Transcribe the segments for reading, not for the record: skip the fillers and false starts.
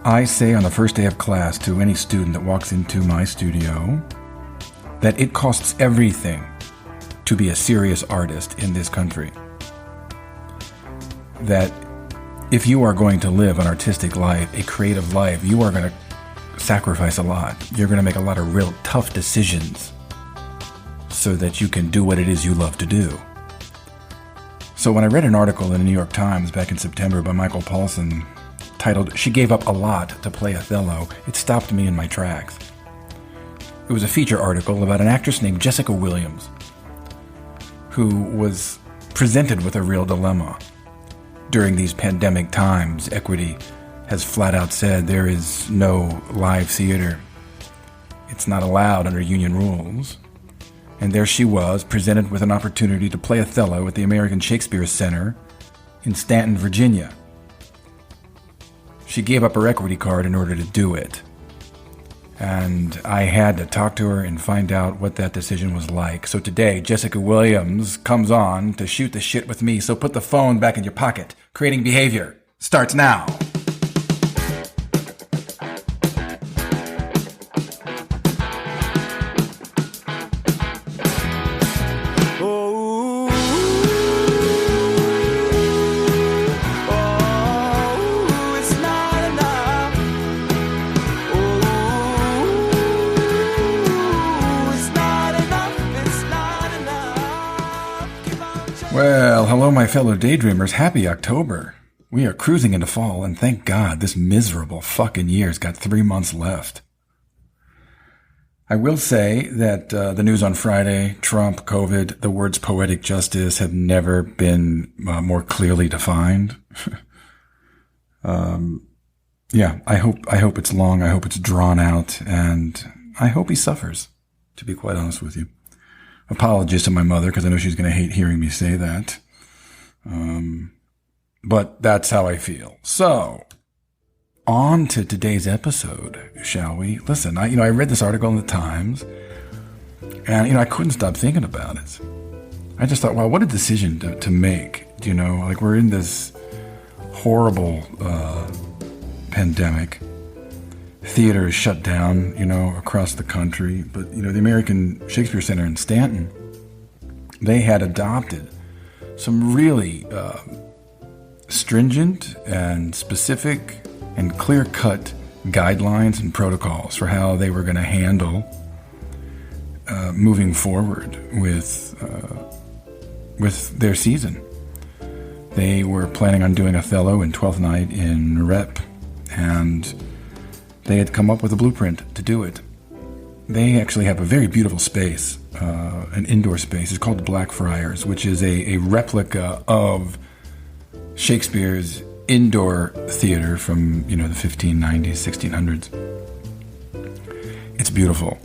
I say on the first day of class to any student that walks into my studio that it costs everything to be a serious artist in this country. That if you are going to live an artistic life, a creative life, you are going to sacrifice a lot. You're going to make a lot of real tough decisions so that you can do what it is you love to do. So when I read an article in the New York Times back in September by Michael Paulson titled, "She Gave Up a Lot to Play Othello," it stopped me in my tracks. It was a feature article about an actress named Jessica Williams, who was presented with a real dilemma. During these pandemic times, Equity has flat out said there is no live theater. It's not allowed under union rules. And there she was, presented with an opportunity to play Othello at the American Shakespeare Center in Stanton, Virginia. She gave up her equity card in order to do it. And I had to talk to her and find out what that decision was like. So today, Jessica Williams comes on to shoot the shit with me. So put the phone back in your pocket. Creating Behavior starts now. Well, hello, my fellow daydreamers. Happy October. We are cruising into fall, and thank God this miserable fucking year's got 3 months left. I will say that the news on Friday, Trump, COVID, the words poetic justice have never been more clearly defined. Yeah, I hope it's long. I hope it's drawn out, and I hope he suffers, to be quite honest with you. Apologies to my mother, because I know she's going to hate hearing me say that. But that's how I feel. So, on to today's episode, shall we? Listen, I read this article in the Times, and, I couldn't stop thinking about it. I just thought, wow, what a decision to make. Like we're in this horrible pandemic. Theater is shut down, across the country. But, the American Shakespeare Center in Stanton, they had adopted some really stringent and specific and clear-cut guidelines and protocols for how they were going to handle moving forward with their season. They were planning on doing Othello in Twelfth Night in Rep, and they had come up with a blueprint to do it. They actually have a very beautiful space, an indoor space. It's called the Blackfriars, which is a replica of Shakespeare's indoor theater from, the 1590s, 1600s. It's beautiful.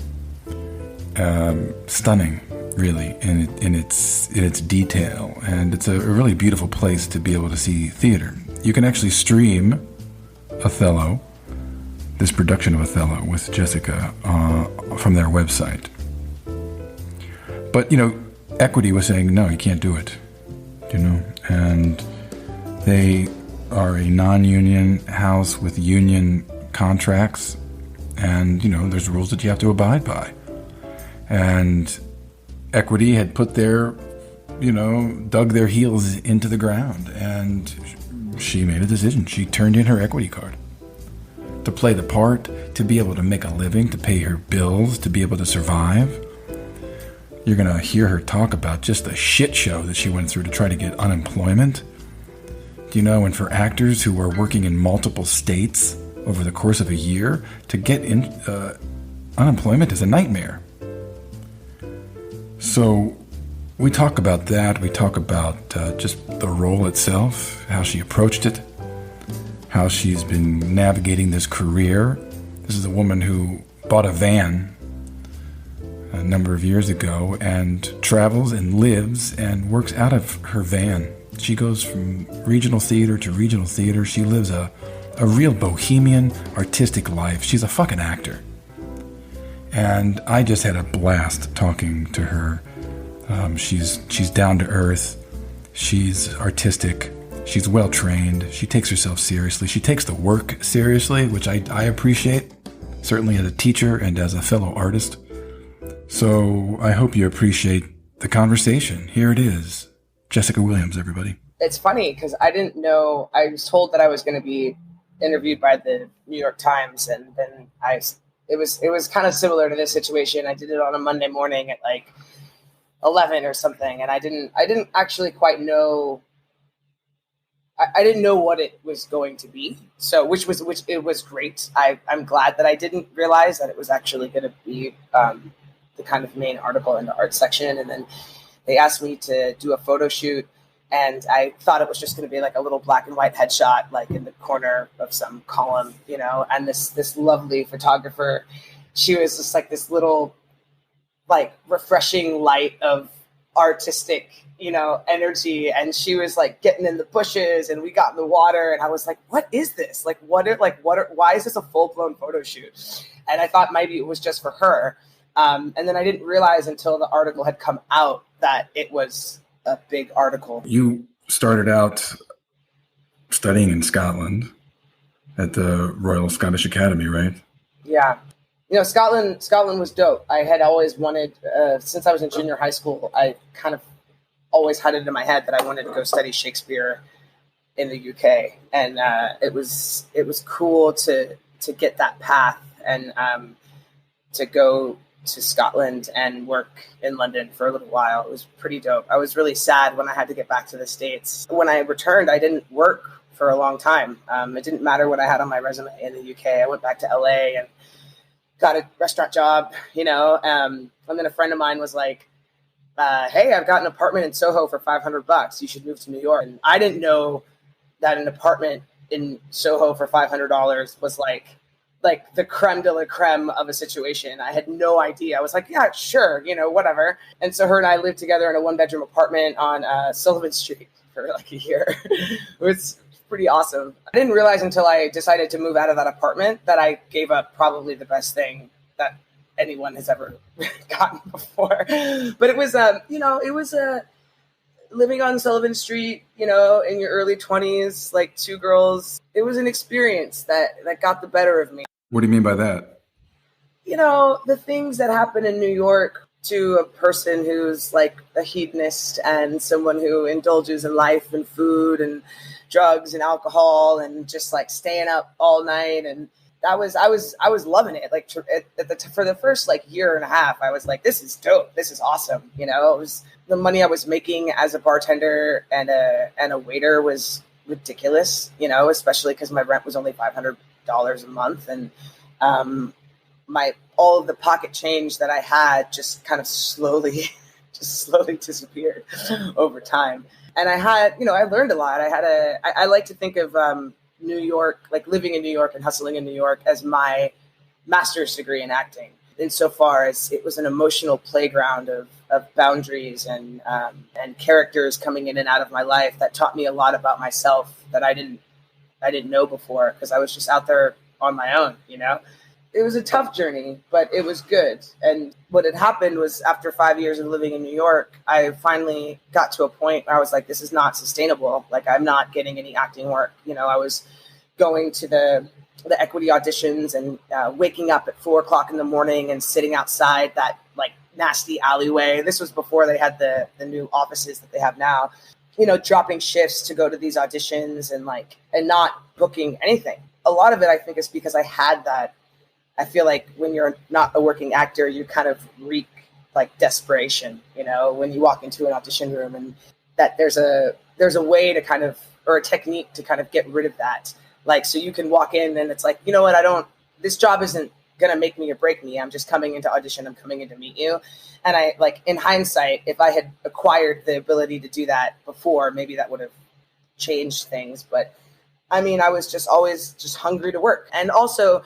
Stunning, really, in its detail. And it's a really beautiful place to be able to see theater. You can actually stream Othello, this production of Othello with Jessica, from their website. But, Equity was saying, no, you can't do it, and they are a non-union house with union contracts, and, there's rules that you have to abide by. And Equity had put their, dug their heels into the ground, and she made a decision. She turned in her equity card to play the part, to be able to make a living, to pay her bills, to be able to survive. You're going to hear her talk about just the shit show that she went through to try to get unemployment. And for actors who are working in multiple states over the course of a year, to get unemployment is a nightmare. So we talk about that. We talk about just the role itself, how she approached it, how she's been navigating this career. This is a woman who bought a van a number of years ago and travels and lives and works out of her van. She goes from regional theater to regional theater. She lives a real bohemian, artistic life. She's a fucking actor. And I just had a blast talking to her. She's down to earth. She's artistic. She's well trained. She takes herself seriously. She takes the work seriously, which I appreciate, certainly as a teacher and as a fellow artist. So I hope you appreciate the conversation. Here it is. Jessica Williams, everybody. It's funny because I didn't know. I was told that I was going to be interviewed by the New York Times, and then it was kind of similar to this situation. I did it on a Monday morning at like 11 or something, and I didn't actually quite know. I didn't know what it was going to be. So, which it was great. I'm glad that I didn't realize that it was actually going to be the kind of main article in the art section. And then they asked me to do a photo shoot, and I thought it was just going to be like a little black and white headshot, like in the corner of some column, you know. And this lovely photographer, she was just like this little, like, refreshing light of artistic, you know, energy, and she was like getting in the bushes, and we got in the water, and I was like, what is this? Like, why is this a full-blown photo shoot? And I thought maybe it was just for her, and then I didn't realize until the article had come out that it was a big article. You started out studying in Scotland at the Royal Scottish Academy, right? Yeah. You know, Scotland was dope. I had always wanted, since I was in junior high school, I kind of always had it in my head that I wanted to go study Shakespeare in the UK. And it was cool to get that path and to go to Scotland and work in London for a little while. It was pretty dope. I was really sad when I had to get back to the States. When I returned, I didn't work for a long time. It didn't matter what I had on my resume in the UK. I went back to LA and got a restaurant job, you know, and then a friend of mine was like, hey, I've got an apartment in Soho for $500. You should move to New York. And I didn't know that an apartment in Soho for $500 was like the creme de la creme of a situation. I had no idea. I was like, yeah, sure, you know, whatever. And so her and I lived together in a 1-bedroom apartment on Sullivan Street for like a year. It was pretty awesome. I didn't realize until I decided to move out of that apartment that I gave up probably the best thing that anyone has ever gotten before. But it was, you know, it was living on Sullivan Street, you know, in your early 20s, like two girls. It was an experience that got the better of me. What do you mean by that? You know, the things that happen in New York to a person who's like a hedonist and someone who indulges in life and food and drugs and alcohol and just like staying up all night. And I was loving it. Like for the first like year and a half, I was like, this is dope. This is awesome. You know, it was the money I was making as a bartender and a waiter was ridiculous, you know, especially because my rent was only $500 a month. And all of the pocket change that I had just kind of slowly disappeared over time. And I had, you know, I learned a lot. I like to think of New York, like living in New York and hustling in New York as my master's degree in acting, insofar as it was an emotional playground of boundaries and characters coming in and out of my life that taught me a lot about myself that I didn't know before because I was just out there on my own, you know. It was a tough journey, but it was good. And what had happened was after 5 years of living in New York, I finally got to a point where I was like, this is not sustainable. Like, I'm not getting any acting work. You know, I was going to the equity auditions and waking up at 4:00 in the morning and sitting outside that like nasty alleyway. This was before they had the new offices that they have now, you know, dropping shifts to go to these auditions and not booking anything. A lot of it, I think, is because I had that. I feel like when you're not a working actor, you kind of reek like desperation, you know, when you walk into an audition room, and that there's a way to kind of, or a technique to kind of get rid of that. Like, so you can walk in and it's like, you know what, this job isn't going to make me or break me. I'm just coming into audition. I'm coming in to meet you. And I, like, in hindsight, if I had acquired the ability to do that before, maybe that would have changed things. But I mean, I was just always just hungry to work. And also,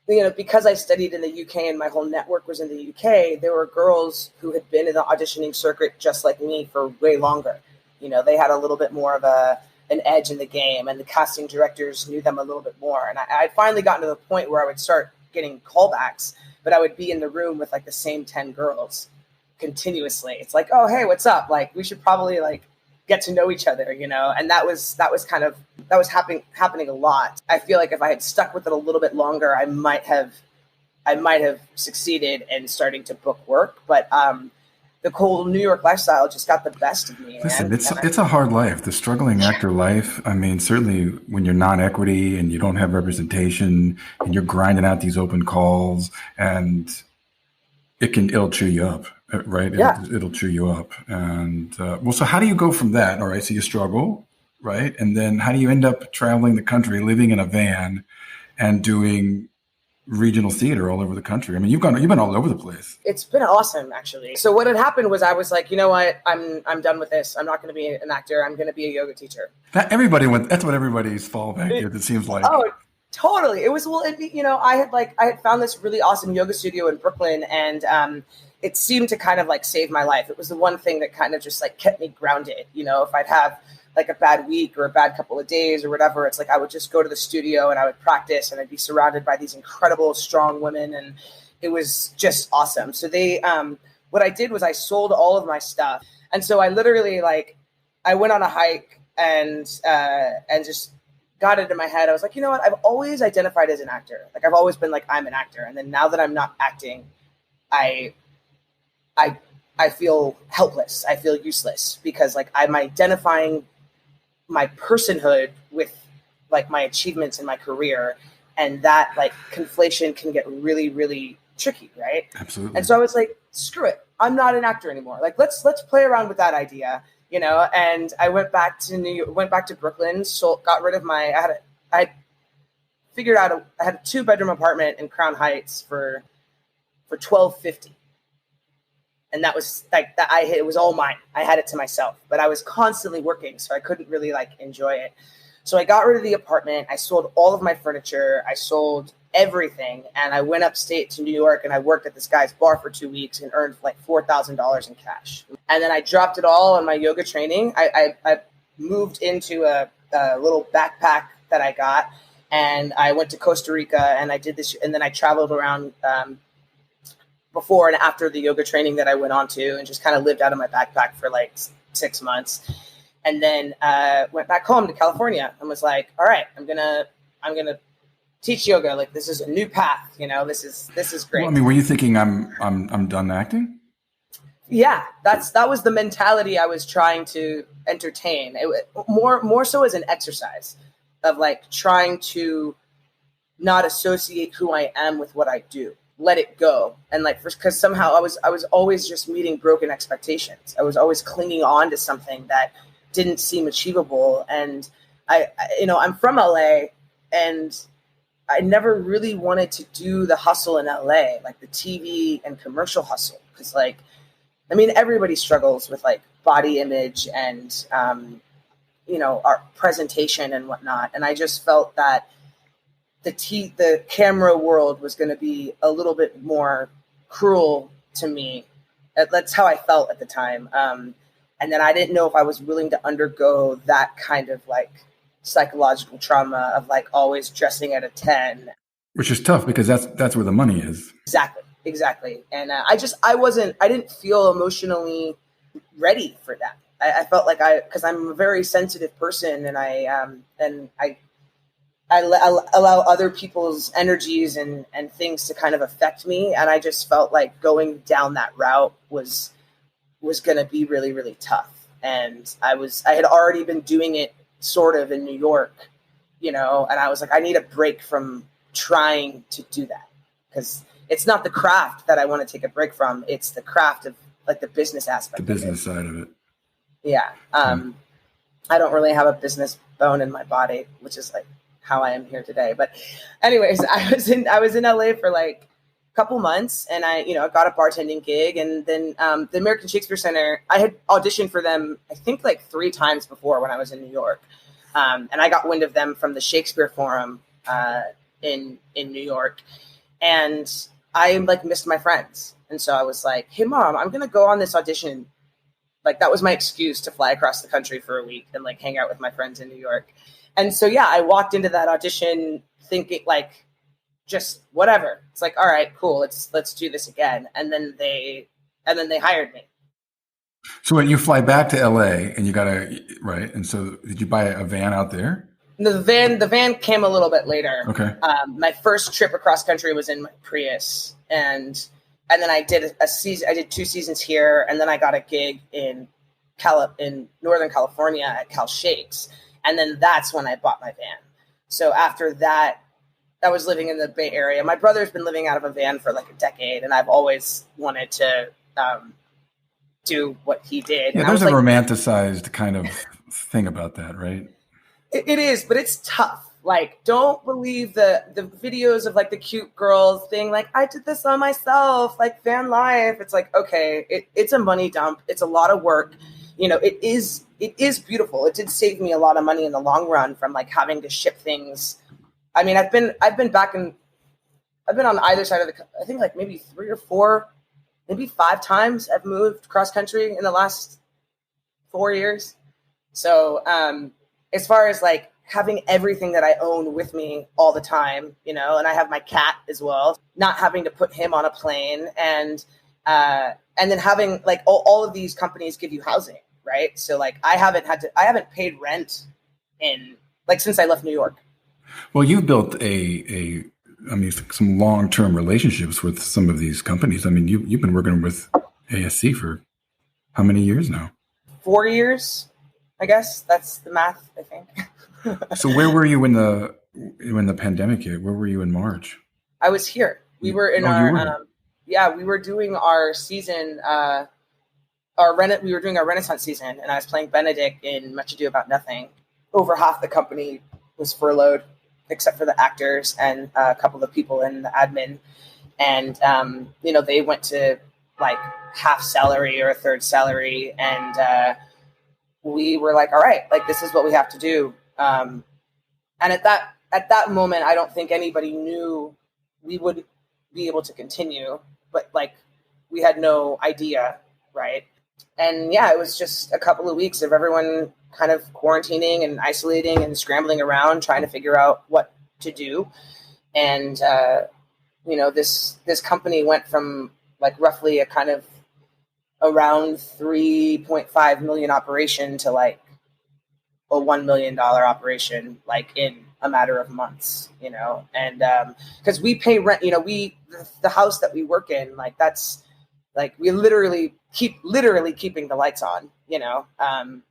you know, because I studied in the UK and my whole network was in the UK, there were girls who had been in the auditioning circuit just like me for way longer. You know, they had a little bit more of an edge in the game, and the casting directors knew them a little bit more. And I'd finally gotten to the point where I would start getting callbacks, but I would be in the room with like the same 10 girls continuously. It's like, oh, hey, what's up? Like, we should probably like get to know each other, and that was happening a lot. I feel like if I had stuck with it a little bit longer, I might have succeeded in starting to book work. But the whole New York lifestyle just got the best of me. Listen, Man. it's a hard life, the struggling actor life. I mean, certainly when you're non-equity and you don't have representation and you're grinding out these open calls, and it'll chew you up, right? Yeah. It'll chew you up. And so how do you go from that? All right, so you struggle, right? And then how do you end up traveling the country, living in a van and doing regional theater all over the country? I mean, you've been all over the place. It's been awesome, actually. So what had happened was I was like, you know what? I'm done with this. I'm not going to be an actor. I'm going to be a yoga teacher. That's what everybody's fallback is, it seems like. Oh, totally. It was, I had found this really awesome yoga studio in Brooklyn, and it seemed to kind of like save my life. It was the one thing that kind of just like kept me grounded. If I'd have like a bad week or a bad couple of days or whatever, it's like I would just go to the studio and I would practice, and I'd be surrounded by these incredible, strong women, and it was just awesome. So what I did was I sold all of my stuff, and so I literally I went on a hike and just got it in my head. I was like, you know what? I've always identified as an actor. Like I've always been like, I'm an actor, and then now that I'm not acting, I feel helpless. I feel useless because like I'm identifying my personhood with like my achievements in my career, and that like conflation can get really, really tricky, right? Absolutely. And so I was like, screw it, I'm not an actor anymore. Like let's play around with that idea, and I went back to Brooklyn, got rid of I figured out I had a 2-bedroom apartment in Crown Heights for $1,250. And that was like that. It was all mine. I had it to myself, but I was constantly working, so I couldn't really like enjoy it. So I got rid of the apartment. I sold all of my furniture. I sold everything, and I went upstate to New York, and I worked at this guy's bar for 2 weeks and earned like $4,000 in cash. And then I dropped it all on my yoga training. I moved into a little backpack that I got, and I went to Costa Rica, and I did this, and then I traveled around. Before and after the yoga training that I went on to, and just kind of lived out of my backpack for like 6 months. And then went back home to California and was like, all right, I'm gonna teach yoga. Like this is a new path, this is great. Well, I mean, were you thinking I'm done acting? Yeah, that was the mentality I was trying to entertain. It more so as an exercise of like trying to not associate who I am with what I do. Let it go. And like, because somehow I was always just meeting broken expectations. I was always clinging on to something that didn't seem achievable. And I'm from LA, and I never really wanted to do the hustle in LA, like the TV and commercial hustle. Cause everybody struggles with like body image and, our presentation and whatnot. And I just felt that the camera world was going to be a little bit more cruel to me. That's how I felt at the time. And then I didn't know if I was willing to undergo that kind of like psychological trauma of like always dressing at a 10. Which is tough because that's where the money is. Exactly. And I didn't feel emotionally ready for that. I felt like because I'm a very sensitive person, and I allow other people's energies and things to kind of affect me. And I just felt like going down that route was going to be really, really tough. And I had already been doing it sort of in New York, and I was like, I need a break from trying to do that, because it's not the craft that I want to take a break from. It's the craft of like the business aspect. The business side of it. Yeah. I don't really have a business bone in my body, which is like how I am here today. But anyways, I was in LA for like a couple months, and I got a bartending gig, and then the American Shakespeare Center, I had auditioned for them, I think like 3 times before when I was in New York. And I got wind of them from the Shakespeare Forum in New York. And I like missed my friends. And so I was like, hey mom, I'm going to go on this audition. Like that was my excuse to fly across the country for a week and like hang out with my friends in New York. And so, yeah, I walked into that audition thinking like, just whatever. It's like, all right, cool. Let's do this again. And then they hired me. So when you fly back to LA and you gotta, right? And so did you buy a van out there? The van came a little bit later. Okay. My first trip across country was in my Prius, and then I did a season. I did 2 seasons here, and then I got a gig in Northern California at Cal Shakes, and then that's when I bought my van. So after that, I was living in the Bay Area. My brother's been living out of a van for like a decade, and I've always wanted to do what he did. Yeah, And I there's was a like, romanticized kind of thing about that, right? it is, but it's tough. Like, don't believe the videos of like the cute girls being like, I did this on myself, like van life. It's like, okay, it's a money dump. It's a lot of work. It is beautiful. It did save me a lot of money in the long run from like having to ship things. I mean, I've been on either side of I think like maybe 3 or 4, maybe 5 times I've moved cross country in the last 4 years. So, as far as like having everything that I own with me all the time, and I have my cat as well, not having to put him on a plane, and then having like all of these companies give you housing, right? So like I haven't paid rent in like since I left New York. Well, you've built some long-term relationships with some of these companies. I mean, you've been working with ASC for how many years now? 4 years, I guess. That's the math, I think. So where were you when the pandemic hit? Where were you in March? I was here. We were in we were doing our season, we were doing our Renaissance season, and I was playing Benedict in Much Ado About Nothing. Over half the company was furloughed, except for the actors and a couple of people in the admin. And, they went to like half salary or a third salary. And we were like, all right, like this is what we have to do. And at that moment, I don't think anybody knew we would be able to continue, but like we had no idea. Right. And yeah, it was just a couple of weeks of everyone kind of quarantining and isolating and scrambling around, trying to figure out what to do. And, this company went from like roughly a kind of around 3.5 million operation to like a $1 million operation, like in a matter of months, and because we pay rent, the house that we work in, like that's like we literally keeping the lights on,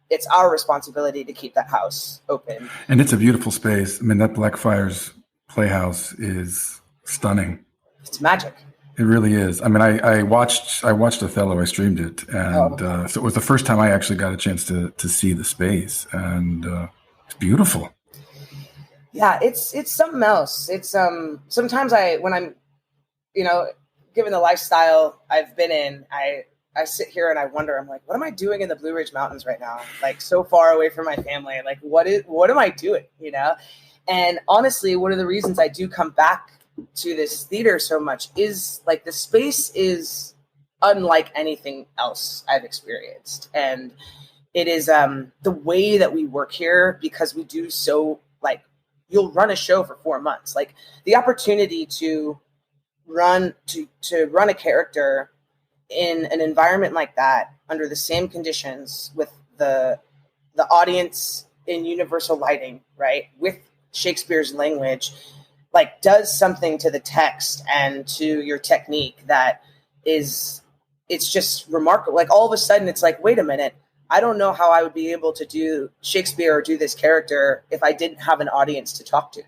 it's our responsibility to keep that house open. And it's a beautiful space. I mean, that Blackfriars Playhouse is stunning. It's magic. It really is. I mean, I watched Othello. I streamed it, and so it was the first time I actually got a chance to see the space, and it's beautiful. Yeah, it's something else. It's sometimes when I'm, given the lifestyle I've been in, I sit here and I wonder, I'm like, what am I doing in the Blue Ridge Mountains right now? Like so far away from my family. Like what am I doing? And honestly, one of the reasons I do come back to this theater so much is like the space is unlike anything else I've experienced. And it is the way that we work here, because we do so like you'll run a show for 4 months. Like the opportunity to run a character in an environment like that under the same conditions with the audience in universal lighting, right? With Shakespeare's language, like does something to the text and to your technique that it's just remarkable. Like all of a sudden it's like, wait a minute, I don't know how I would be able to do Shakespeare or do this character if I didn't have an audience to talk to.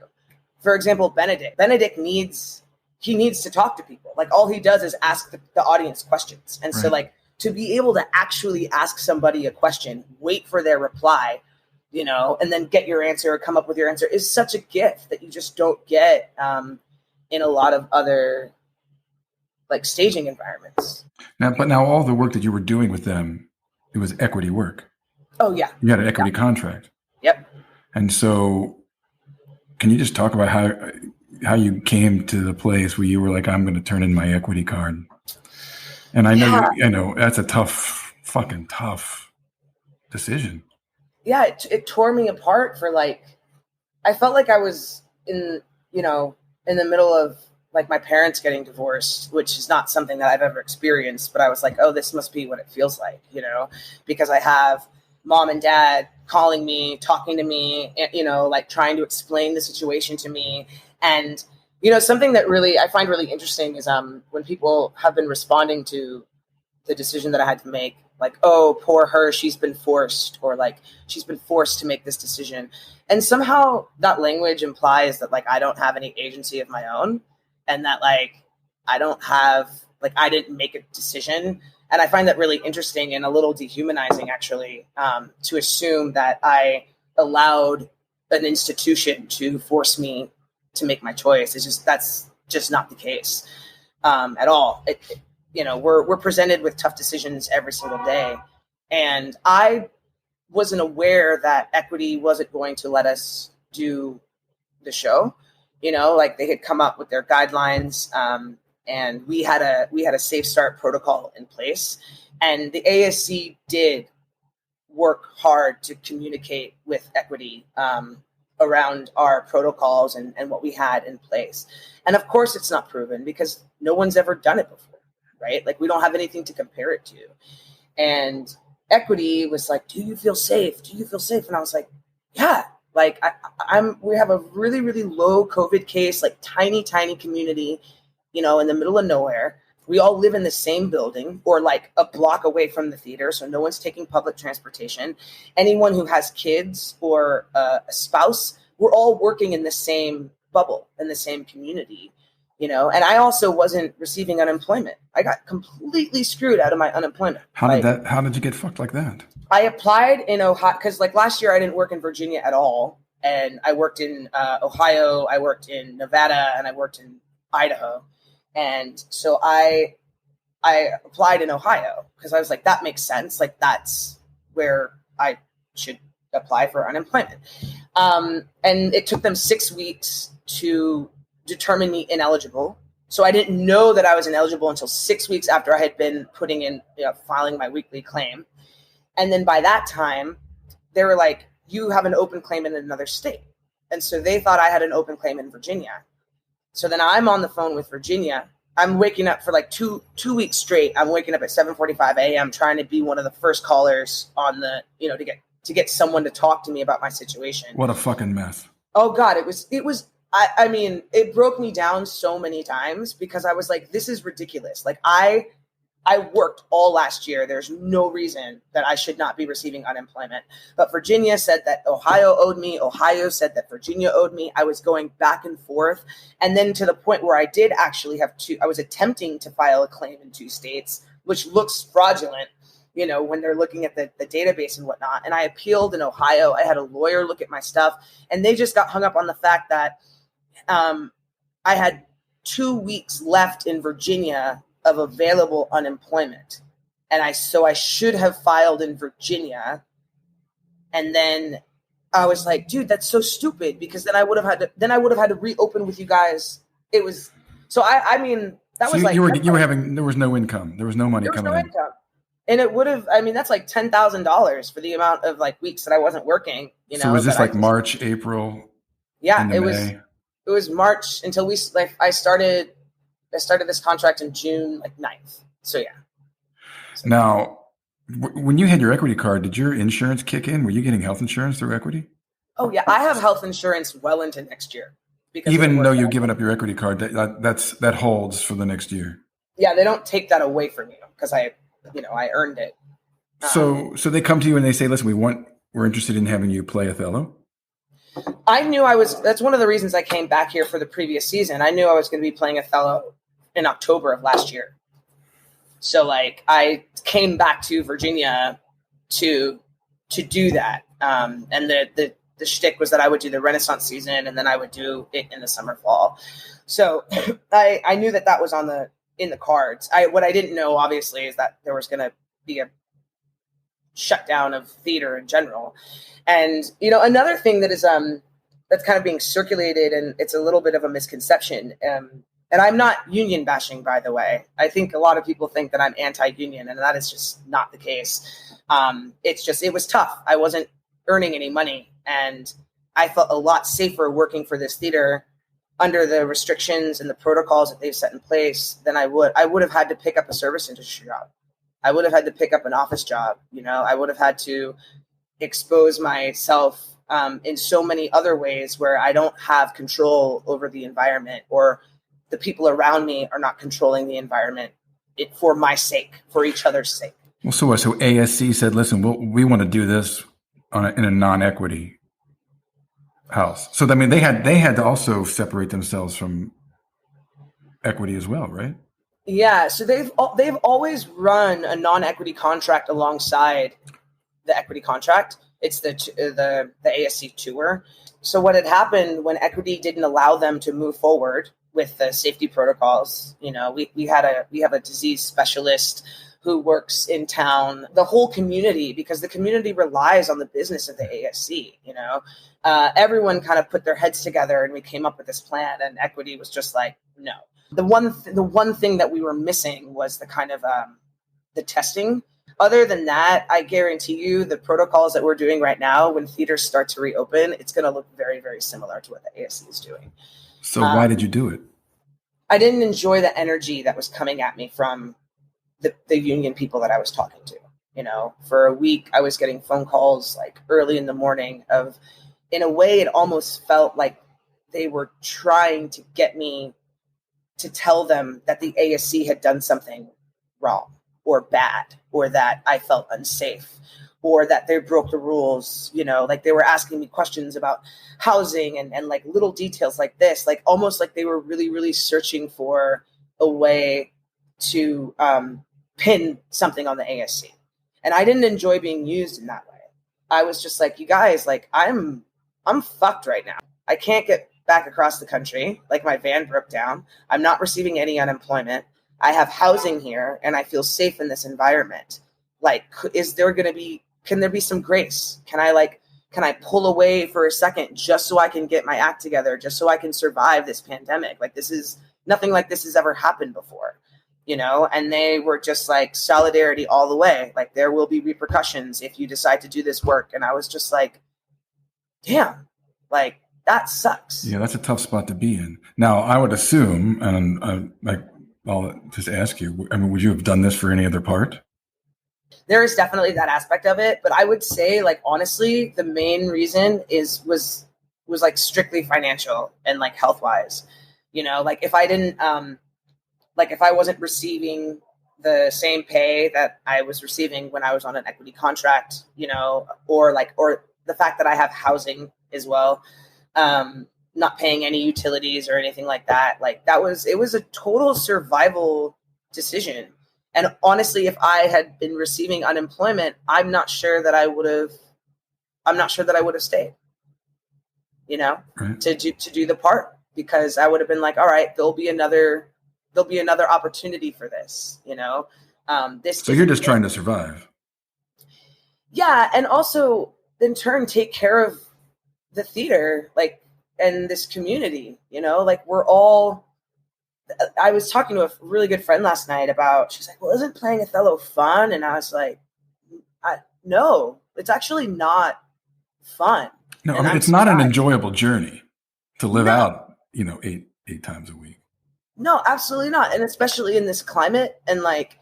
For example, Benedict needs to talk to people. Like all he does is ask the audience questions. And so like to be able to actually ask somebody a question, wait for their reply, and then get your answer or come up with your answer is such a gift that you just don't get in a lot of other like staging environments. Now all the work that you were doing with them, it was equity work. Oh yeah. You had an equity contract. Yep. And so can you just talk about how you came to the place where you were like, I'm going to turn in my equity card? And I know, I know that's a fucking tough decision. Yeah. It tore me apart for like, I felt like I was in the middle of like my parents getting divorced, which is not something that I've ever experienced, but I was like, oh, this must be what it feels like, because I have mom and dad calling me, talking to me, like trying to explain the situation to me. And, something that really I find really interesting is when people have been responding to the decision that I had to make, like, oh, poor her, she's been forced, or like she's been forced to make this decision. And somehow that language implies that like I don't have any agency of my own, and that like I don't have, like, I didn't make a decision. And I find that really interesting and a little dehumanizing, actually, to assume that I allowed an institution to force me to make my choice. That's just not the case at all. We're presented with tough decisions every single day. And I wasn't aware that Equity wasn't going to let us do the show. Like they had come up with their guidelines, and we had a safe start protocol in place. And the ASC did work hard to communicate with Equity around our protocols and what we had in place. And of course, it's not proven because no one's ever done it before, right? Like we don't have anything to compare it to. And Equity was like, do you feel safe? Do you feel safe? And I was like, yeah. Like we have a really, really low COVID case, like tiny community, in the middle of nowhere. We all live in the same building or like a block away from the theater. So no one's taking public transportation. Anyone who has kids or a spouse, we're all working in the same bubble, in the same community, and I also wasn't receiving unemployment. I got completely screwed out of my unemployment. How did you get fucked like that? I applied in Ohio because like last year I didn't work in Virginia at all. And I worked in Ohio, I worked in Nevada, and I worked in Idaho. And so I applied in Ohio because I was like, that makes sense. Like that's where I should apply for unemployment. And it took them 6 weeks to determine me ineligible. So I didn't know that I was ineligible until 6 weeks after I had been putting in, filing my weekly claim. And then by that time, they were like, you have an open claim in another state. And so they thought I had an open claim in Virginia. So then I'm on the phone with Virginia. I'm waking up for like two weeks straight. I'm waking up at 7:45 a.m. trying to be one of the first callers on the, to get someone to talk to me about my situation. What a fucking mess. Oh God, it was, I mean, it broke me down so many times because I was like, this is ridiculous. Like I worked all last year. There's no reason that I should not be receiving unemployment. But Virginia said that Ohio owed me. Ohio said that Virginia owed me. I was going back and forth. And then to the point where I did actually I was attempting to file a claim in 2 states, which looks fraudulent, when they're looking at the database and whatnot. And I appealed in Ohio. I had a lawyer look at my stuff, and they just got hung up on the fact that I had 2 weeks left in Virginia of available unemployment. And I should have filed in Virginia. And then I was like, dude, that's so stupid because then I would have had to reopen with you guys. It was, so I mean, that was like, there was no income. There was no money coming in. Income. And it would have, I mean, that's like $10,000 for the amount of like weeks that I wasn't working, So was this like March, April? Yeah, it was March until I started this contract in June, like 9th. So yeah. Now, when you had your Equity card, did your insurance kick in? Were you getting health insurance through Equity? Oh yeah, I have health insurance well into next year. Even though you've given up your Equity card, that holds for the next year. Yeah, they don't take that away from you because I earned it. So they come to you and they say, listen, we're interested in having you play Othello. I knew that's one of the reasons I came back here for the previous season. I knew I was going to be playing Othello in October of last year. So like I came back to Virginia to do that. And the shtick was that I would do the Renaissance season and then I would do it in the summer fall. So I knew that was in the cards. What I didn't know obviously is that there was going to be a shutdown of theater in general. And, another thing that is, that's kind of being circulated, and it's a little bit of a misconception. And I'm not union bashing, by the way. I think a lot of people think that I'm anti-union, and that is just not the case. It was tough. I wasn't earning any money, and I felt a lot safer working for this theater under the restrictions and the protocols that they've set in place, then I would have had to pick up a service industry job. I would have had to pick up an office job. I would have had to expose myself in so many other ways where I don't have control over the environment, or the people around me are not controlling the environment for my sake, for each other's sake. Well, so ASC said, listen, we want to do this in a non-equity house. So, I mean, they had to also separate themselves from equity as well, right? Yeah. So they've always run a non-equity contract alongside the equity contract. It's the ASC tour. So what had happened when equity didn't allow them to move forward with the safety protocols, we have a disease specialist who works in town, the whole community, because the community relies on the business of the ASC, everyone kind of put their heads together and we came up with this plan, and equity was just like, no. The one thing that we were missing was the kind of the testing. Other than that, I guarantee you the protocols that we're doing right now, when theaters start to reopen, it's going to look very, very similar to what the ASC is doing. So why did you do it? I didn't enjoy the energy that was coming at me from the union people that I was talking to. For a week, I was getting phone calls like early in the morning in a way, it almost felt like they were trying to get me to tell them that the ASC had done something wrong or bad, or that I felt unsafe, or that they broke the rules. Like they were asking me questions about housing and like little details like this, like almost like they were really, really searching for a way to pin something on the ASC. And I didn't enjoy being used in that way. I was just like, you guys, like I'm fucked right now. I can't get back across the country. Like my van broke down. I'm not receiving any unemployment. I have housing here and I feel safe in this environment. Like, can there be some grace? Can I pull away for a second just so I can get my act together, just so I can survive this pandemic? Like, this is nothing like this has ever happened before, and they were just like, solidarity all the way. Like, there will be repercussions if you decide to do this work. And I was just like, damn, like that sucks. Yeah, that's a tough spot to be in. Now, I would assume, and I'll just ask you, I mean, would you have done this for any other part? There is definitely that aspect of it, but I would say, like, honestly, the main reason was like strictly financial and like health wise. Like if I didn't, if I wasn't receiving the same pay that I was receiving when I was on an equity contract, or the fact that I have housing as well, not paying any utilities or anything like that. Like it was a total survival decision. And honestly, if I had been receiving unemployment, I'm not sure that I would have stayed, right, to do the part, because I would have been like, all right, there'll be another opportunity for this, So you're just trying to survive. Yeah. And also in turn, take care of the theater, like, and this community, like I was talking to a really good friend last night she's like, well, isn't playing Othello fun? And I was like, no, it's actually not fun. No, I mean, it's not an enjoyable journey to live out, 8 times a week. No, absolutely not. And especially in this climate and like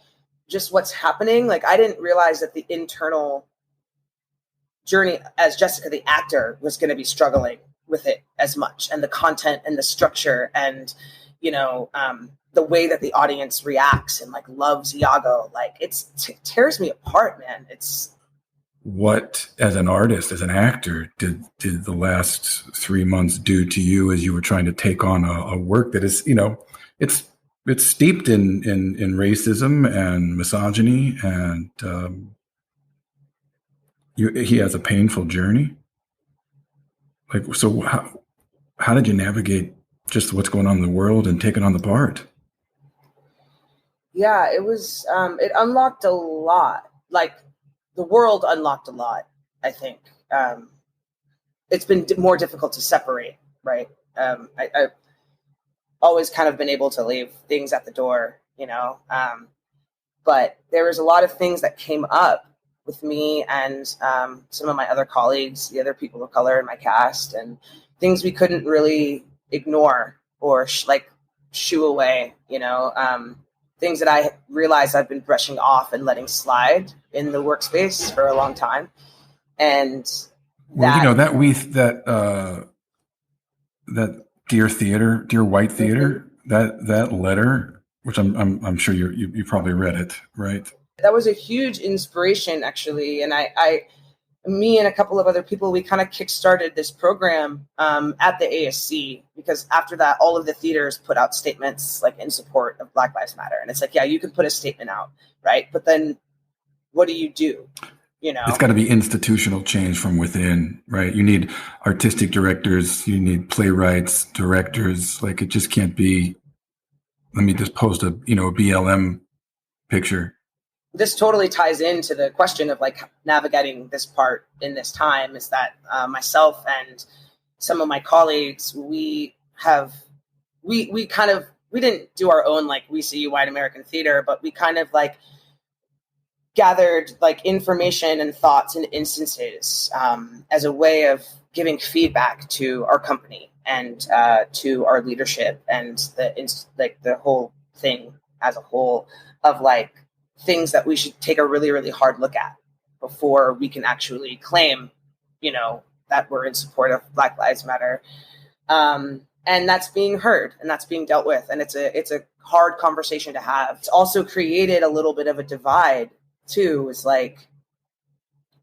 just what's happening. Like, I didn't realize that the internal journey as Jessica, the actor, was going to be struggling with it as much, and the content and the structure and, the way that the audience reacts and like loves Iago. Like it tears me apart, man. It's what, as an artist, as an actor, did the last 3 months do to you as you were trying to take on a work that is, it's steeped in racism and misogyny, and he has a painful journey. Like, so how did you navigate just what's going on in the world and taking on the part? Yeah, it was, it unlocked a lot. Like, the world unlocked a lot, I think. It's been more difficult to separate, right? I've always kind of been able to leave things at the door, but there was a lot of things that came up with me and some of my other colleagues, the other people of color in my cast, and things we couldn't really ignore, or shoo away, things that I realized I've been brushing off and letting slide in the workspace for a long time. And that Dear White Theater, that letter, which I'm sure you probably read it, right? That was a huge inspiration, actually. And me and a couple of other people, we kind of kickstarted this program at the ASC, because after that, all of the theaters put out statements like in support of Black Lives Matter. And it's like, yeah, you can put a statement out, right? But then what do you do? It's got to be institutional change from within, right? You need artistic directors, you need playwrights, directors. Like, it just can't be, let me just post a BLM picture. This totally ties into the question of like navigating this part in this time, is that myself and some of my colleagues, we didn't do our own like We See You White American Theater, but we kind of like gathered like information and thoughts and instances as a way of giving feedback to our company and to our leadership and the whole thing as a whole, of like things that we should take a really, really hard look at before we can actually claim, that we're in support of Black Lives Matter. And that's being heard and that's being dealt with. And it's a hard conversation to have. It's also created a little bit of a divide too. Is like,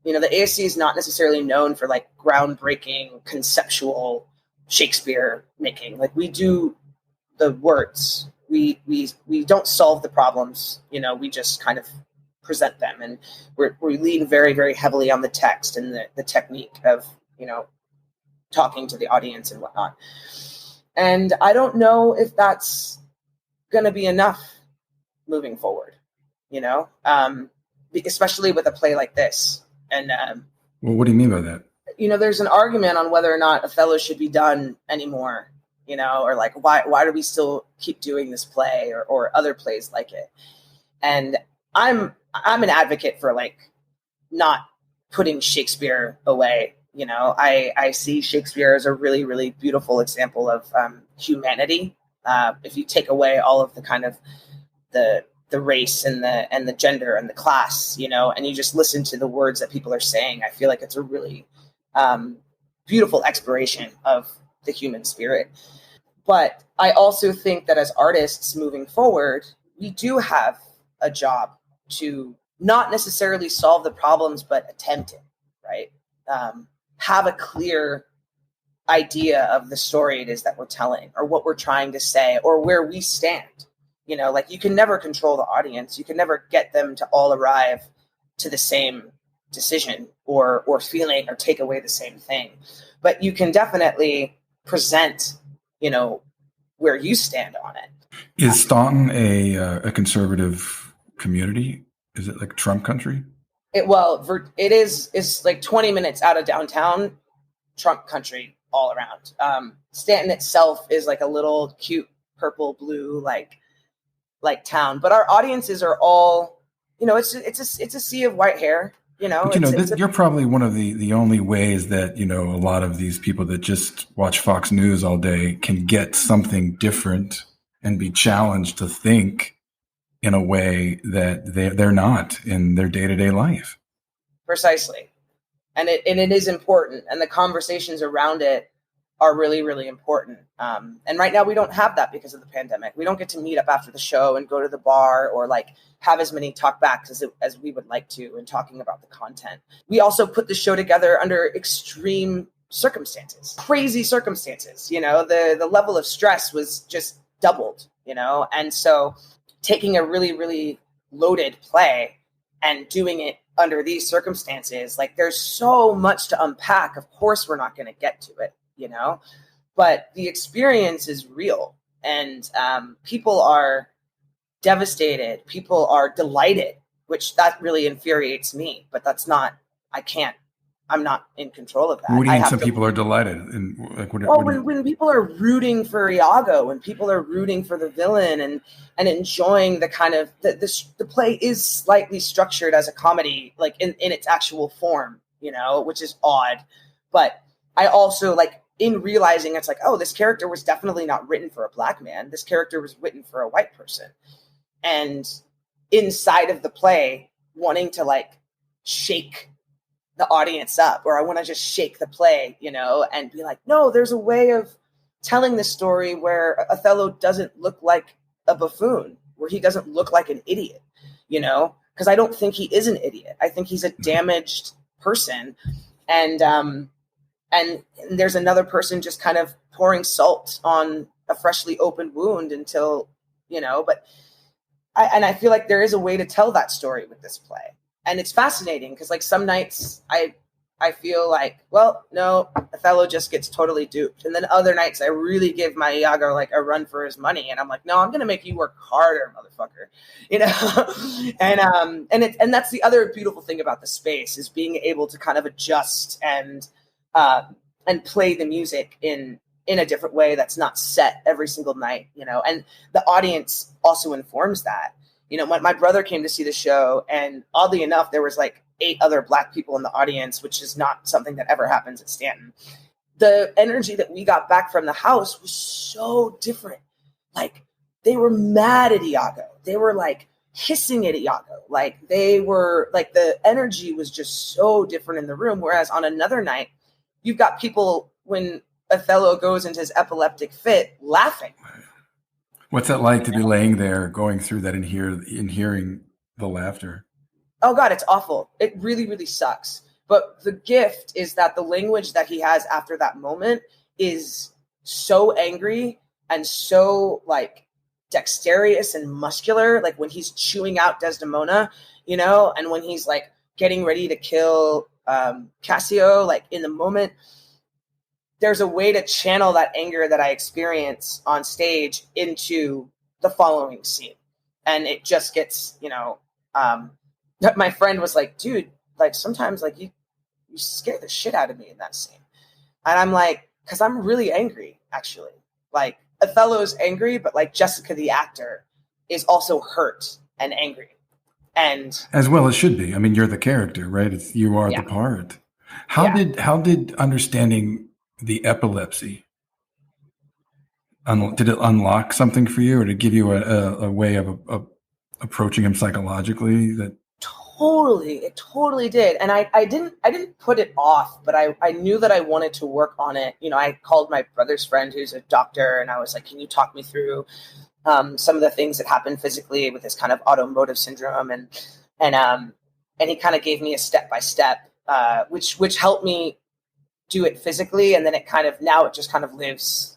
the ASC is not necessarily known for like groundbreaking conceptual Shakespeare making. Like, we do the words. We don't solve the problems, we just kind of present them, and we lean very, very heavily on the text and the technique of, talking to the audience and whatnot. And I don't know if that's going to be enough moving forward, especially with a play like this. And well, what do you mean by that? There's an argument on whether or not Othello should be done anymore. Or like, why do we still keep doing this play or other plays like it? And I'm an advocate for like not putting Shakespeare away. I see Shakespeare as a really, really beautiful example of humanity. If you take away all of the kind of the race and the gender and the class, and you just listen to the words that people are saying, I feel like it's a really beautiful exploration of the human spirit. But I also think that as artists moving forward, we do have a job to not necessarily solve the problems, but attempt it, right? Have a clear idea of the story it is that we're telling, or what we're trying to say, or where we stand. Like, you can never control the audience. You can never get them to all arrive to the same decision or feeling or take away the same thing. But you can definitely present where you stand on it. Is Staunton a conservative community? Is it like Trump country? It is. It's like 20 minutes out of downtown, Trump country all around. Stanton itself is like a little cute purple blue like town, but our audiences are all, it's a sea of white hair. You're probably one of the only ways that, a lot of these people that just watch Fox News all day can get something different and be challenged to think in a way that they're not in their day-to-day life. Precisely. And it is important. And the conversations around it are really, really important. And right now we don't have that because of the pandemic. We don't get to meet up after the show and go to the bar or like have as many talkbacks as we would like to in talking about the content. We also put the show together under extreme circumstances, crazy circumstances. The level of stress was just doubled, and so taking a really, really loaded play and doing it under these circumstances, like, there's so much to unpack. Of course, we're not going to get to it, but the experience is real, and people are devastated. People are delighted, which that really infuriates me, but I'm not in control of that. What do you mean some people are delighted? And like, when people are rooting for Iago, when people are rooting for the villain and enjoying the kind of, the play is slightly structured as a comedy, like in its actual form, which is odd. But I also like in realizing it's like, oh, this character was definitely not written for a Black man. This character was written for a white person. And inside of the play, wanting to like shake the audience up, or I want to just shake the play, you know, and be like, no, there's a way of telling this story where Othello doesn't look like a buffoon, where he doesn't look like an idiot, you know, because I don't think he is an idiot. I think he's a damaged person. And there's another person just kind of pouring salt on a freshly opened wound until, you know, but I feel like there is a way to tell that story with this play. And it's fascinating because like some nights I feel like, well, no, Othello just gets totally duped. And then other nights I really give my Iago like a run for his money. And I'm like, no, I'm going to make you work harder, motherfucker. You know? and that's the other beautiful thing about the space is being able to kind of adjust and play the music in a different way that's not set every single night, you know, and the audience also informs that. You know, my brother came to see the show, and oddly enough, there was like 8 other Black people in the audience, which is not something that ever happens at Stanton. The energy that we got back from the house was so different. Like, they were mad at Iago. They were like hissing at Iago. Like, they were like, the energy was just so different in the room. Whereas on another night, you've got people, when Othello goes into his epileptic fit, laughing. What's that like to be laying there, going through that and hearing the laughter? Oh God, it's awful. It really, really sucks. But the gift is that the language that he has after that moment is so angry and so like dexterous and muscular. Like when he's chewing out Desdemona, you know, and when he's like getting ready to kill Cassio, like in the moment, there's a way to channel that anger that I experience on stage into the following scene. And it just gets, you know, my friend was like, dude, like sometimes like you scare the shit out of me in that scene. And I'm like, cause I'm really angry, actually. Like Othello's angry, but like Jessica, the actor, is also hurt and angry. And as well as should be. I mean, you're the character, right? You are the part. How did understanding the epilepsy, did it unlock something for you, or did it give you a way of approaching him psychologically? That it totally did. And I didn't put it off, but I knew that I wanted to work on it. You know, I called my brother's friend who's a doctor, and I was like, can you talk me through some of the things that happen physically with this kind of automotive syndrome? And he kind of gave me a step-by-step, which helped me do it physically. And then it just kind of lives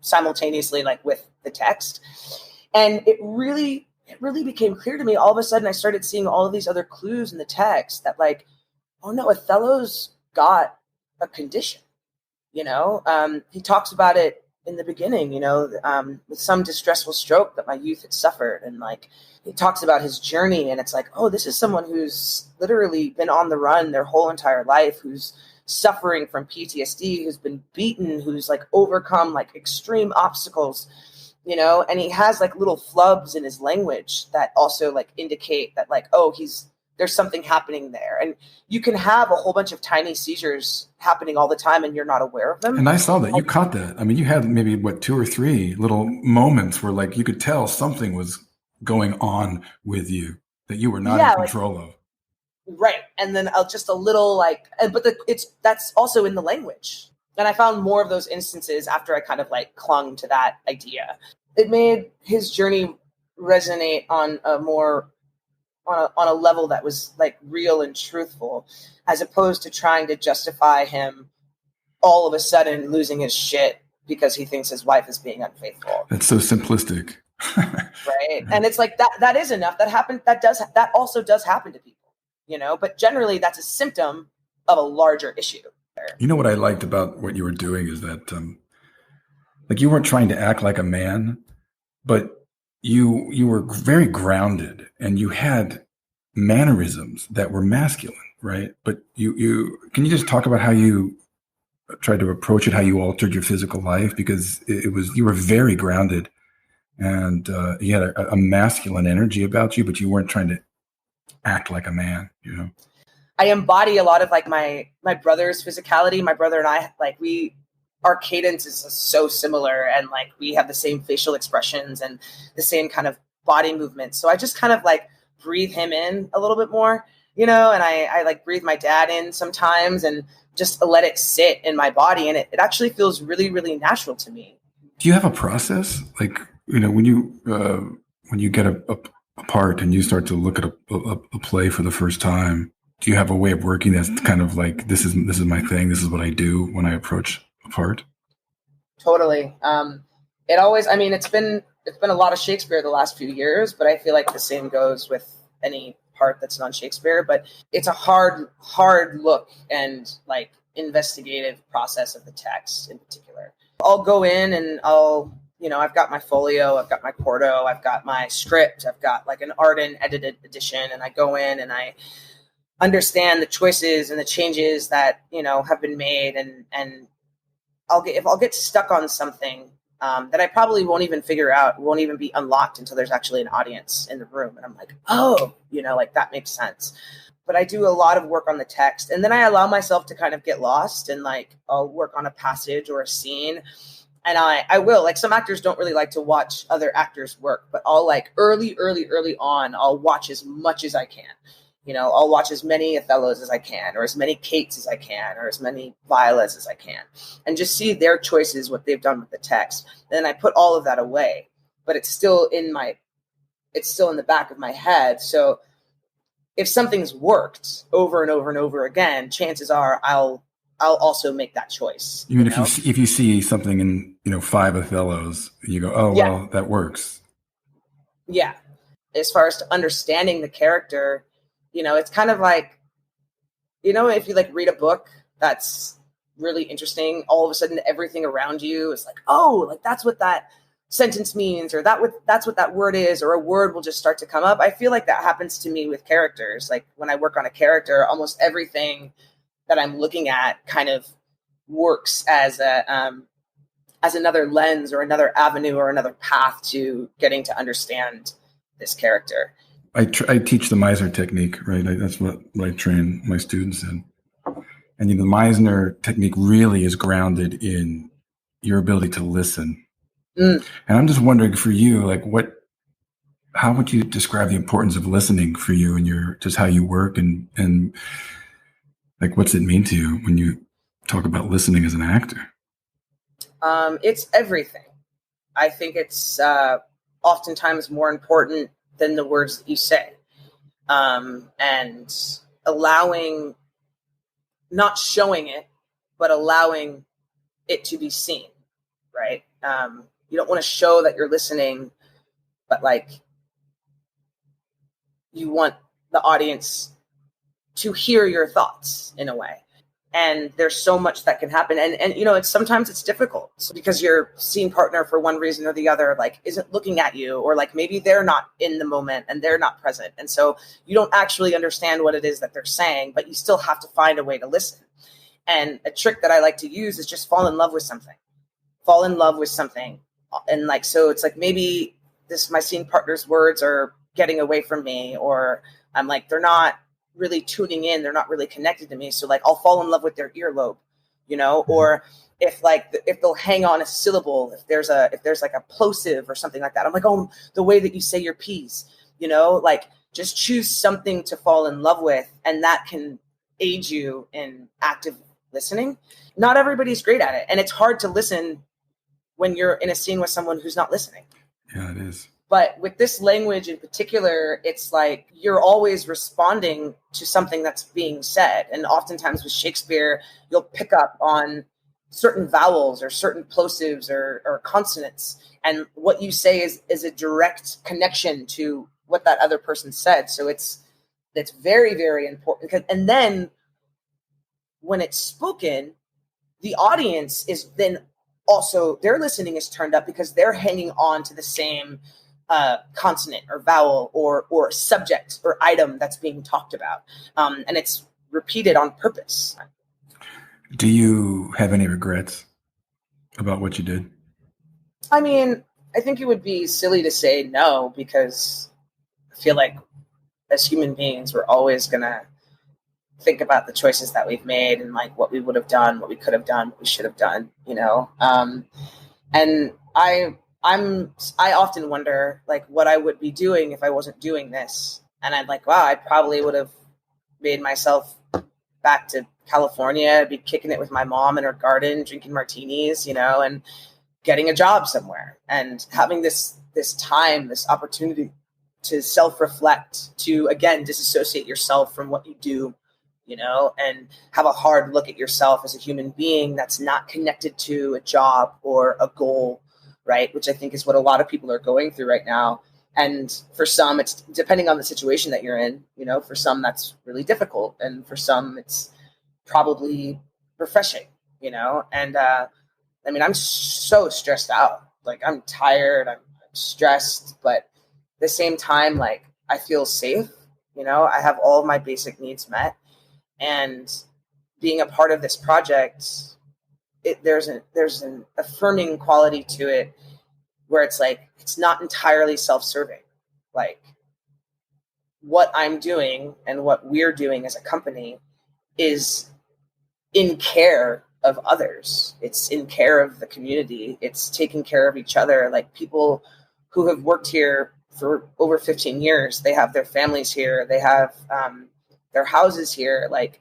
simultaneously, like with the text. And it really became clear to me. All of a sudden I started seeing all of these other clues in the text that like, oh no, Othello's got a condition, you know? He talks about it in the beginning, you know, with some distressful stroke that my youth had suffered. And like, he talks about his journey, and it's like, oh, this is someone who's literally been on the run their whole entire life, who's suffering from PTSD, who's been beaten, who's like overcome like extreme obstacles, you know, and he has like little flubs in his language that also like indicate that like, oh, there's something happening there. And you can have a whole bunch of tiny seizures happening all the time and you're not aware of them. And I saw that. You caught that. I mean, you had maybe 2 or 3 little moments where like you could tell something was going on with you that you were not in control of. Right. And then just a little like, but that's also in the language. And I found more of those instances after I kind of like clung to that idea. It made his journey resonate on a level that was like real and truthful, as opposed to trying to justify him all of a sudden losing his shit because he thinks his wife is being unfaithful. That's so simplistic. Right. And it's like that is enough. That also does happen to people. You know, but generally that's a symptom of a larger issue. You know what I liked about what you were doing is that, like you weren't trying to act like a man, but you were very grounded and you had mannerisms that were masculine, right? But you can you just talk about how you tried to approach it, how you altered your physical life, because you were very grounded and you had a masculine energy about you, but you weren't trying to act like a man, you know? I embody a lot of like my brother's physicality. My brother and I, like our cadence is so similar, and like we have the same facial expressions and the same kind of body movements. So I just kind of like breathe him in a little bit more, and I like breathe my dad in sometimes and just let it sit in my body. And it actually feels really, really natural to me. Do you have a process? Like, when you get a part and you start to look at a play for the first time, do you have a way of working that's kind of like, this is my thing, this is what I do when I approach a part? Totally. It always, I mean, it's been a lot of Shakespeare the last few years, but I feel like the same goes with any part that's non-Shakespeare. But it's a hard look and like investigative process of the text in particular. I'll go in and I've got my folio, I've got my quarto, I've got my script, I've got like an Arden edited edition, and I go in and I understand the choices and the changes that, have been made. And I'll get stuck on something that I probably won't even figure out, won't even be unlocked until there's actually an audience in the room. And I'm like, oh, like that makes sense. But I do a lot of work on the text, and then I allow myself to kind of get lost, and like I'll work on a passage or a scene. And I will, like, some actors don't really like to watch other actors work, but I'll like early on, I'll watch as much as I can. I'll watch as many Othellos as I can, or as many Kates as I can, or as many Violas as I can, and just see their choices, what they've done with the text. And then I put all of that away, but it's still in the back of my head. So if something's worked over and over and over again, chances are I'll also make that choice. Even if you see something in 5 Othellos, you go, oh, yeah, well, that works. Yeah. As far as to understanding the character, it's kind of like, if you like read a book that's really interesting, all of a sudden everything around you is like, oh, like that's what that sentence means, or that's what that word is, or a word will just start to come up. I feel like that happens to me with characters. Like when I work on a character, almost everything that I'm looking at kind of works as another lens or another avenue or another path to getting to understand this character. I teach the Meisner technique, right? That's what I train my students in. And the Meisner technique really is grounded in your ability to listen. And I'm just wondering for you, like how would you describe the importance of listening for you and just how you work and like, what's it mean to you when you talk about listening as an actor? It's everything. I think it's oftentimes more important than the words that you say. And allowing, not showing it, but allowing it to be seen, right? You don't want to show that you're listening, but like you want the audience to hear your thoughts in a way. And there's so much that can happen. And sometimes it's difficult because your scene partner, for one reason or the other, like isn't looking at you, or like maybe they're not in the moment and they're not present. And so you don't actually understand what it is that they're saying, but you still have to find a way to listen. And a trick that I like to use is just fall in love with something. And like, so it's like, maybe my scene partner's words are getting away from me, or I'm like, they're not really tuning in, they're not really connected to me. So like, I'll fall in love with their earlobe, or if they'll hang on a syllable, if there's like a plosive or something like that, I'm like, oh, the way that you say your piece, like just choose something to fall in love with. And that can aid you in active listening. Not everybody's great at it. And it's hard to listen when you're in a scene with someone who's not listening. Yeah, it is. But with this language in particular, it's like you're always responding to something that's being said. And oftentimes with Shakespeare, you'll pick up on certain vowels or certain plosives or consonants. And what you say is a direct connection to what that other person said. So it's very, very important. And then when it's spoken, the audience is then also, their listening is turned up because they're hanging on to the same consonant or vowel or subject or item that's being talked about. And it's repeated on purpose. Do you have any regrets about what you did? I mean, I think it would be silly to say no, because I feel like as human beings, we're always going to think about the choices that we've made and like what we would have done, what we could have done, what we should have done, and I often wonder like what I would be doing if I wasn't doing this. And I'm like, wow, I probably would have made myself back to California, be kicking it with my mom in her garden, drinking martinis, and getting a job somewhere and having this time, this opportunity to self-reflect, to again, disassociate yourself from what you do, and have a hard look at yourself as a human being that's not connected to a job or a goal, right? Which I think is what a lot of people are going through right now. And for some, it's depending on the situation that you're in, for some that's really difficult. And for some, it's probably refreshing, and I'm so stressed out. Like I'm tired, I'm stressed, but at the same time, like I feel safe, I have all of my basic needs met. And being a part of this project, there's an affirming quality to it where it's like, it's not entirely self-serving. Like what I'm doing and what we're doing as a company is in care of others. It's in care of the community. It's taking care of each other. Like people who have worked here for over 15 years, they have their families here. They have their houses here. Like,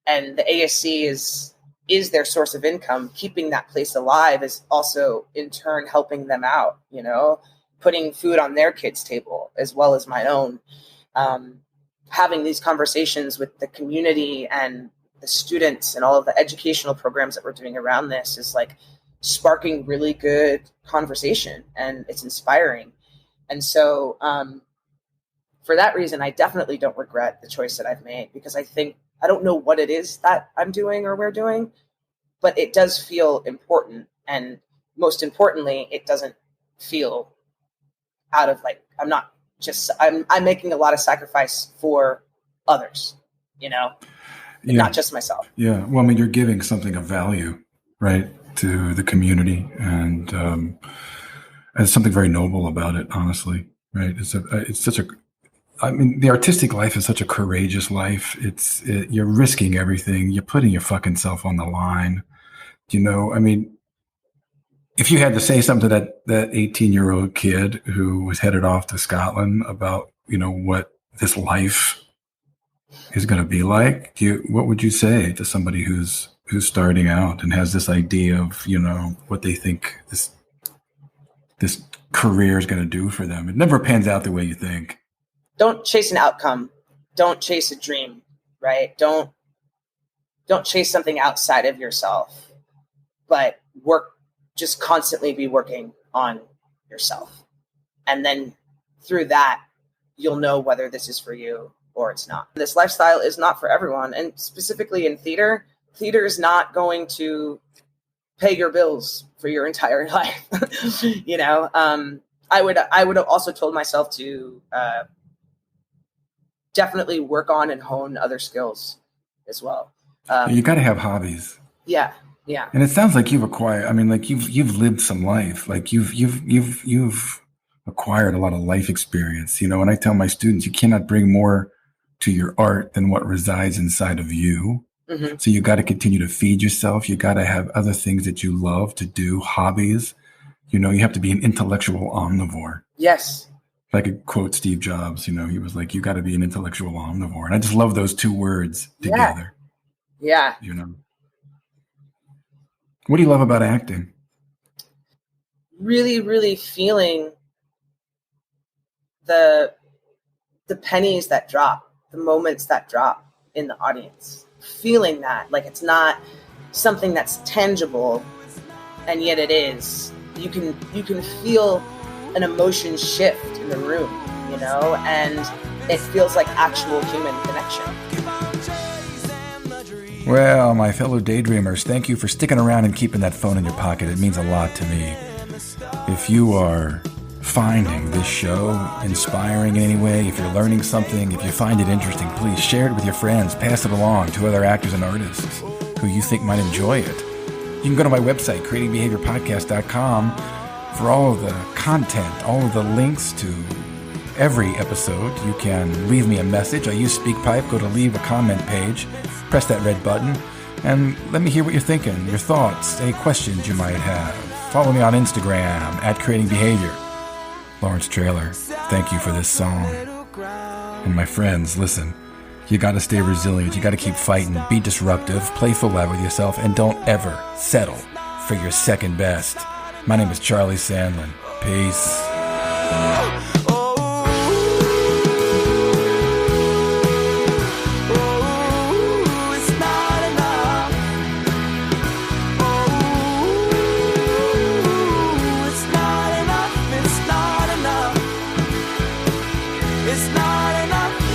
and the ASC is their source of income. Keeping that place alive is also in turn helping them out, putting food on their kids' table as well as my own. Having these conversations with the community and the students and all of the educational programs that we're doing around this is like sparking really good conversation, and it's inspiring. And so for that reason, I definitely don't regret the choice that I've made, because I don't know what it is that I'm doing or we're doing, but it does feel important. And most importantly, it doesn't feel out of like, I'm making a lot of sacrifice for others, not just myself. Yeah. Well, you're giving something of value, right, to the community, and there's something very noble about it, honestly, right? The artistic life is such a courageous life. You're risking everything. You're putting your fucking self on the line. If you had to say something to that 18-year-old kid who was headed off to Scotland about, what this life is going to be like, what would you say to somebody who's starting out and has this idea of, what they think this career is going to do for them? It never pans out the way you think. Don't chase an outcome. Don't chase a dream, right? Don't chase something outside of yourself, but just constantly be working on yourself. And then through that, you'll know whether this is for you or it's not. This lifestyle is not for everyone. And specifically in theater is not going to pay your bills for your entire life. I would have also told myself to definitely work on and hone other skills as well. You got to have hobbies. Yeah. And it sounds like you've acquired. You've lived some life. Like you've acquired a lot of life experience. And I tell my students, you cannot bring more to your art than what resides inside of you. Mm-hmm. So you got to continue to feed yourself. You got to have other things that you love to do, hobbies. You have to be an intellectual omnivore. Yes. If I could quote Steve Jobs, he was like, you got to be an intellectual omnivore. And I just love those two words together. Yeah. What do you love about acting? Really, really feeling the pennies that drop, the moments that drop in the audience. Feeling that, like it's not something that's tangible, and yet it is. You can feel an emotion shift in the room, and it feels like actual human connection. Well, my fellow daydreamers, thank you for sticking around and keeping that phone in your pocket. It means a lot to me. If you are finding this show inspiring in any way, if you're learning something, if you find it interesting, please share it with your friends, pass it along to other actors and artists who you think might enjoy it. You can go to my website, creatingbehaviorpodcast.com, for all of the content, all of the links to every episode, you can leave me a message. I use SpeakPipe. Go to leave a comment page, press that red button, and let me hear what you're thinking, your thoughts, any questions you might have. Follow me on Instagram at Creating Behavior. Lawrence Trailer, thank you for this song. And my friends, listen, you gotta stay resilient, you gotta keep fighting, be disruptive, play full out with yourself, and don't ever settle for your second best. My name is Charlie Sandlan. Peace. It's not enough.